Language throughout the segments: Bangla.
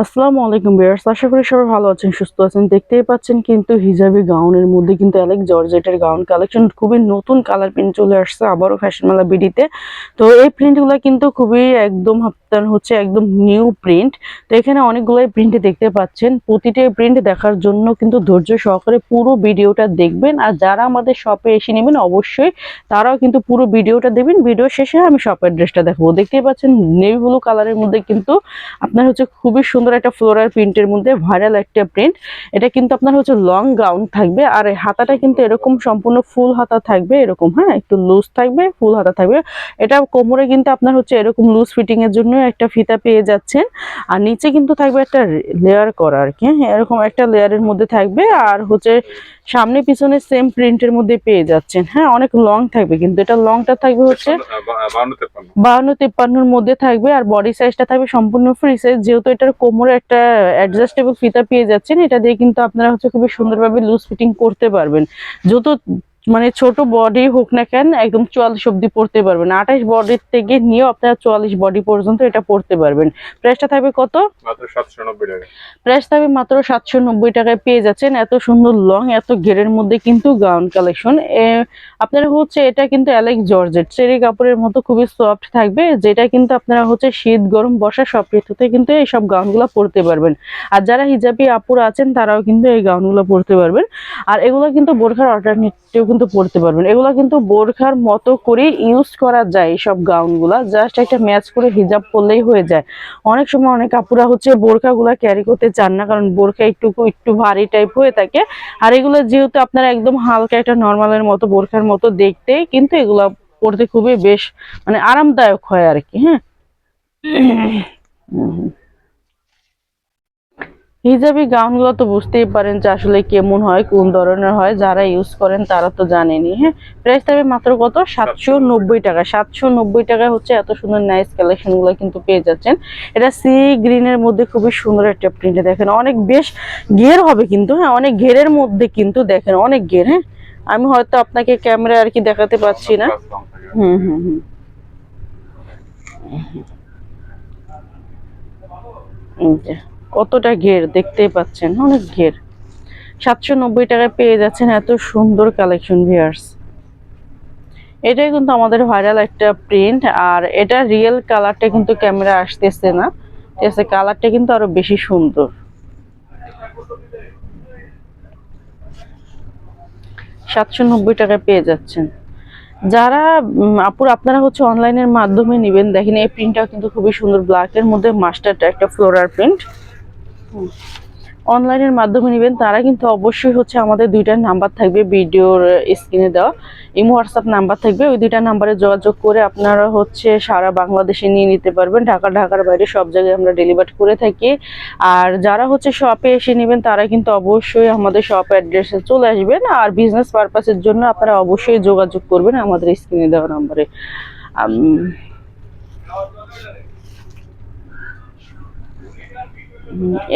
আসসালামু আলাইকুম ভিউয়ার্স, আশা করি সবাই ভালো আছেন, সুস্থ আছেন। দেখতেই পাচ্ছেন কিন্তু হিজাবি গাউনের মধ্যে কিন্তু অ্যালেক জর্জেটের গাউন কালেকশন, খুবই নতুন কালার প্রিন্ট চলে আসছে আবারও ফ্যাশন মেলা বিডিতে। তো এই প্রিন্টগুলো কিন্তু খুবই একদম আপনার হচ্ছে একদম নিউ প্রিন্ট। তো এখানে অনেকগুলোই প্রিন্ট দেখতে পাচ্ছেন। প্রতিটা প্রিন্ট দেখার জন্য কিন্তু ধৈর্য সহকারে পুরো ভিডিওটা দেখবেন, আর যারা আমাদের শপে এসে নেবেন অবশ্যই তারাও কিন্তু পুরো ভিডিওটা দেখবেন। ভিডিও শেষে আমি শপ অ্যাড্রেসটা দেখাবো। দেখতেই পাচ্ছেন নেভি ব্লু কালারের মধ্যে কিন্তু আপনার হচ্ছে খুবই সুন্দর একটা ফ্লোরাল প্রিন্টের মধ্যে ভাইরাল একটা প্রিন্ট। এটা কিন্তু আপনার হচ্ছে লং গাউন থাকবে, আর এই হাতাটা কিন্তু এরকম সম্পূর্ণ ফুল হাতা থাকবে, এরকম হ্যাঁ একটু লুজ থাকবে, ফুল হাতা থাকবে। এটা কোমরে কিন্তু আপনার হচ্ছে এরকম লুজ ফিটিং এর জন্য একটা ফিতা পেয়ে যাচ্ছেন, আর নিচে কিন্তু থাকবে একটা লেয়ার করা আর কি, হ্যাঁ এরকম একটা লেয়ারের মধ্যে থাকবে। আর হচ্ছে সামনে পিছনে সেম প্রিন্টের মধ্যে পেয়ে যাচ্ছেন। হ্যাঁ অনেক লং থাকবে, কিন্তু এটা লংটা থাকবে হচ্ছে 52-53 মধ্যে থাকবে, আর বডি সাইজটা থাকবে সম্পূর্ণ ফ্রি সাইজ। যেহেতু এটার কোমরে একটা অ্যাডজাস্টেবল ফিতা পেয়ে যাচ্ছেন, এটা দিয়ে কিন্তু আপনারা হচ্ছে খুবই সুন্দরভাবে লুজ ফিটিং করতে পারবেন। যত মানে ছোট বডি হোক না কেন একদম 44 অব্দি পড়তে পারবেন। 28 বডির থেকে নিয়েও আপনারা 44 বডি পর্যন্ত এটা পড়তে পারবেন। প্রাইসটা থাকবে কত? মাত্র 790 টাকা। প্রাইস থাকবে মাত্র 790 টাকায় পেয়ে যাচ্ছেন এত সুন্দর লং এত ঘেরের মধ্যে কিন্তু গাউন কালেকশন। আপনারা হচ্ছে এটা কিন্তু অ্যালেক জর্জেট চেরি কাপড়ের মতো খুবই সফট থাকবে, যেটা কিন্তু আপনারা হচ্ছে শীত গরম বর্ষা সব ঋতুতে কিন্তু এই সব গাউনগুলো পরতে পারবেন। আর যারা হিজাবি আপুরা আছেন তারাও কিন্তু এই গাউনগুলো পরতে পারবেন। আর এগুলো কিন্তু বোরখার অল্টারনেটিভ কিন্তু পরতে পারবেন। এগুলো কিন্তু বোরখার মতো করে ইউজ করা যায়। এই সব গাউনগুলা জাস্ট একটা ম্যাচ করে হিজাব পরলেই হয়ে যায়। অনেক সময় অনেক আপুরা হচ্ছে বোরখাগুলা ক্যারি করতে চান না, কারণ বোরখা একটু একটু ভারী টাইপ হয়ে থাকে। আর এগুলো যেহেতু আপনারা একদম হালকা একটা নর্মালের মতো বোরখার মতো দেখতে, কিন্তু এগুলা পরতে খুবই বেশ মানে আরামদায়ক হয় আর কি। হ্যাঁ হিজাবি গাউনগুলো তো বুঝতেই পারেন যে আসলে কেমন হয়, কোন ধরনের হয়, যারা ইউজ করেন তারা তো জানেনই। হ্যাঁ প্রাইস থাকবে মাত্র কত? 790 টাকা। 790 টাকায় হচ্ছে এত সুন্দর নাইস কালেকশন গুলো কিন্তু পেয়ে যাচ্ছেন। এটা সি গ্রিনের মধ্যে খুবই সুন্দর একটা প্রিন্ট, দেখেন অনেক বেশ ঘের হবে কিন্তু, হ্যাঁ অনেক ঘেরের মধ্যে কিন্তু দেখেন অনেক ঘের। হ্যাঁ আমি হয়তো আপনাকে ক্যামেরা আর কি দেখাতে পাচ্ছি না। হুম হুম হুম কতটা ঘের দেখতেই পাচ্ছেন, অনেক ঘের। 790 টাকায় পেয়ে যাচ্ছেন এত সুন্দর কালেকশন ভিউয়ার্স। এটাই কিন্তু আমাদের ভাইরাল একটা প্রিন্ট, আর এটা রিয়েল কালারটা কিন্তু ক্যামেরা আসতেছে না, ঠিক আছে, কালারটা কিন্তু আরো বেশি সুন্দর। 790 টাকায় পেয়ে যাচ্ছেন। যারা আপুর আপনারা হচ্ছে অনলাইনের মাধ্যমে নেবেন, দেখেন এই প্রিন্টটাও কিন্তু খুবই সুন্দর, ব্ল্যাকের মধ্যে মাস্টার্ড একটা ফ্লোরাল প্রিন্ট। অনলাইনের মাধ্যমে নেবেন তারা কিন্তু অবশ্যই হচ্ছে আমাদের দুইটা নাম্বার থাকবে ভিডিওর স্ক্রিনে দেওয়া, ইমো হোয়াটসঅ্যাপ নাম্বার থাকবে। ওই দুইটা নাম্বারে যোগাযোগ করে আপনারা হচ্ছে সারা বাংলাদেশে নিয়ে নিতে পারবেন। ঢাকার বাইরে সব জায়গায় আমরা ডেলিভার করে থাকি। আর যারা হচ্ছে শপে এসে নেবেন তারা কিন্তু অবশ্যই আমাদের শপ অ্যাড্রেসে চলে আসবেন, আর বিজনেস পারপাসের জন্য আপনারা অবশ্যই যোগাযোগ করবেন আমাদের স্ক্রিনে দেওয়া নাম্বারে।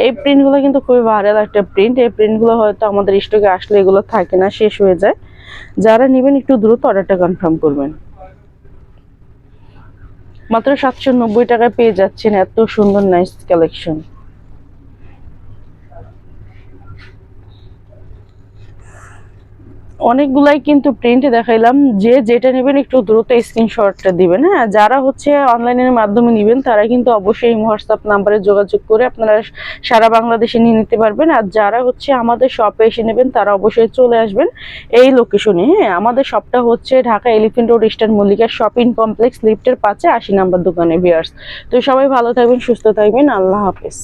এই প্রিন্টগুলো কিন্তু খুবই ভাইরাল একটা প্রিন্ট। এই প্রিন্টগুলো হয়তো আমাদের স্টকে আসলে এগুলো থাকে না, শেষ হয়ে যায়। যারা নেবেন একটু দ্রুত অর্ডারটা কনফার্ম করবেন। মাত্র 790 টাকায় পেয়ে যাচ্ছেন এত সুন্দর নাইস কালেকশন। অনেকগুলাই কিন্তু প্রিন্ট দেখাইলাম, যে যেটা নেবেন একটু দ্রুত স্ক্রিনশটটা দিবেন। হ্যাঁ যারা হচ্ছে অনলাইনের মাধ্যমে নেবেন তারা কিন্তু অবশ্যই হোয়াটসঅ্যাপ নাম্বারে যোগাযোগ করে আপনারা সারা বাংলাদেশে নিয়ে নিতে পারবেন। আর যারা হচ্ছে আমাদের শপে এসে নেবেন তারা অবশ্যই চলে আসবেন এই লোকেশনে। হ্যাঁ আমাদের শপটা হচ্ছে Dhaka elephant road eastern Mallika shopping complex লিফটের 5-এ 80 নাম্বার দোকানে ভিউয়ার্স। তো সবাই ভালো থাকবেন, সুস্থ থাকবেন, আল্লাহ হাফেজ।